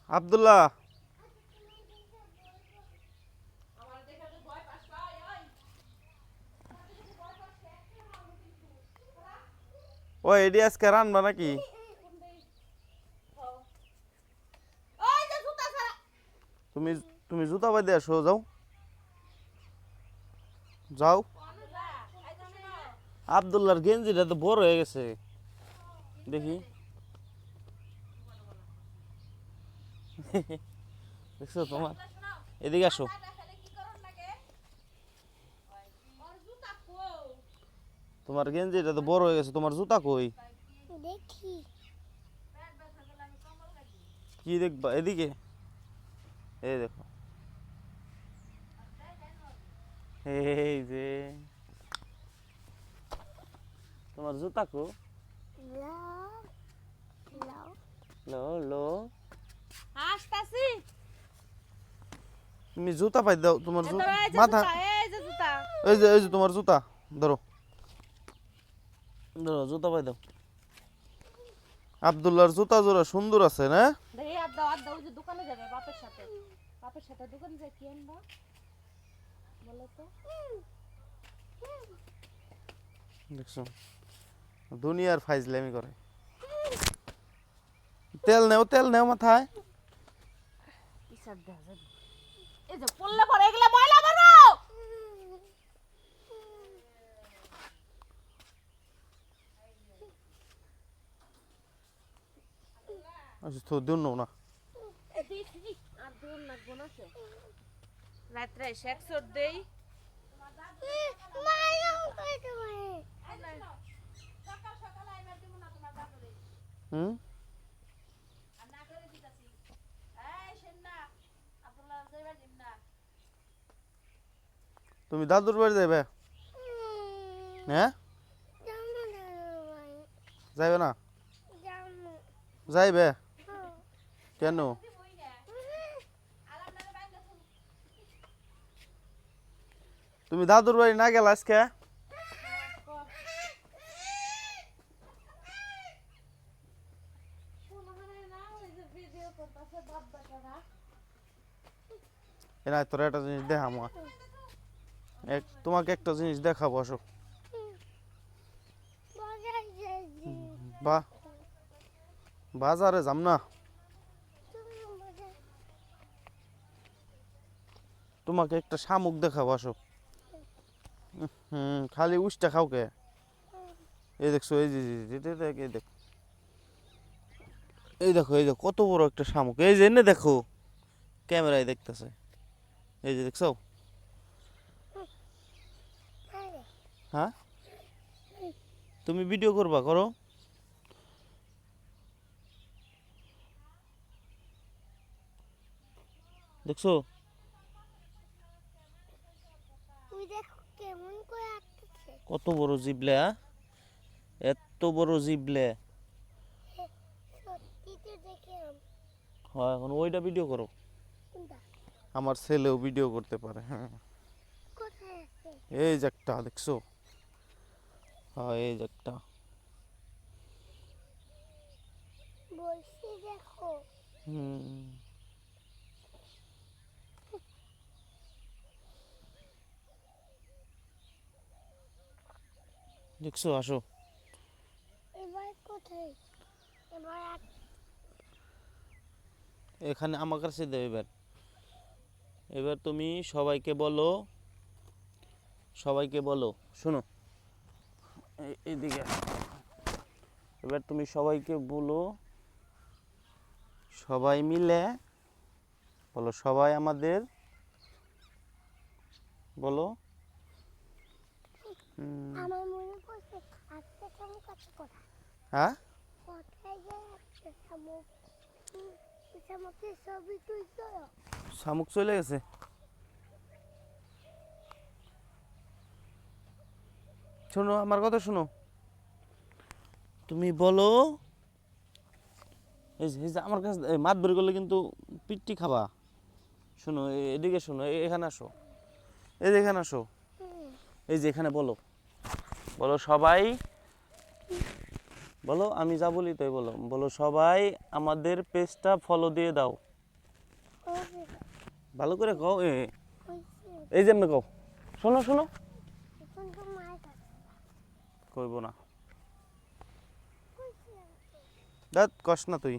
আব্দুল্লাহ, ও এডি আজকে রানবা নাকি? তুমি তুমি জুতা বাঁধে আসো, যাও যাও। আব্দুল্লাহর গেঞ্জিটা তো বড় হয়ে গেছে, দেখি। দেখছো তোমার, এদিকে আসো। তোমার গেঞ্জিটা তো বড় হয়ে গেছে, তোমার জুতা কই? দেখি কি দেখবা? এদিকে, এই দেখো, এই যে তোমার জুতা কো। লাও লাও লো লো, আসতাছি। তুমি জুতা পাই দাও, তোমার এই জুতা যে মাথা। জুতা, এই যে জুতা। এই যে তোমার জুতা, ধরো ধরো, জুতা পাই দাও। আব্দুল্লাহর জুতা জোড়া সুন্দর আছে না? দেখি আর দাও, ওই যে দোকানে যাবে বাপের সাথে। বাপের সাথে দোকানে যাই কি আনবা বলো তো? দেখছো, দুনিয়ার ফাইজলামি করে। তেল নেও মাথায়। ইসার দেখা যাবে। এই যে পড়লে পরে এগুলা ময়লা করো। আচ্ছা তো দিন না। দিছি আর দূর লাগবো না সে। রাত্রে শেকসর দেই। মায়াও কইতে পারে সকাল সকাল আইবার দিব না তোমার বাপরে। হুম, আর না করে দিতাছি। এই শুন না, আব্দুল্লাহ যাইবার দিন না। তুমি দাদুর বাড়ি যাবে? হ্যাঁ, জামু ভাই যাইবে না? জামু যাইবে কেন? তুমি দাদুর বাড়ি না গেল আজকে? না তোর একটা জিনিস দেখাবো, তোমাকে একটা জিনিস দেখাবো, আসো। বাজার যাইছি বা বাজারে যাম না, তুমি বাজার তোমাকে একটা শামুক দেখাবো, আসো। খালি উষ্টা খাও কে? এই দেখছো, এই যে এই দেখো, এই দেখো, এই দেখো কত বড় একটা শামুক, এই যে এনে দেখো, ক্যামেরায় দেখতেছে, এই যে দেখছো। হ্যাঁ, তুমি ভিডিও করবা, করো। দেখছো, তুই দেখো কেমন করে আসতেছে কত বড় জিবলে, এত বড় জিবলে। সত্যি তো দেখলাম হয়, এখন ওইটা ভিডিও করো। কোনটা আমার ছেলেও ভিডিও করতে পারে, হ্যাঁ। কোথায় আছে এই যে একটা দেখছো, হ্যাঁ এই যে একটা। বলছি দেখো হুম, দেখছো, আসো। এবার কোথায় এবার এখানে আমার কাছে দেবে এবার। এবার তুমি সবাইকে বলো, সবাইকে বলো, শোনো, এইদিকে আসো। এবার তুমি সবাইকে বলো, সবাই মিলে বলো, সবাই আমাদের বলো। আমার মনে পড়ছে আজকে শামুক আছে কোথায় হ্যাঁ, কোথায় যায় আজকে শামুক শামুকের ছবি তুলছো শামুক চলে গেছে। শোনো, আমার কথা শোনো, তুমি বলো, এই যে আমার কাছে মাত বের করলে কিন্তু পিট্টি খাবা। শোনো, এদিকে শোনো, এখানে আসো, এই যে এখানে আসো, এই যে এখানে বলো, বলো সবাই, বলো আমি যা বলি তাই বলো, বলো সবাই আমাদের পেজটা ফলো দিয়ে দাও। ভালো করে কও কইছে এই যে এমনি কও শোনো শোনো এখন তো মায়ের কাছে কইব না কইছে দাঁত কস না তুই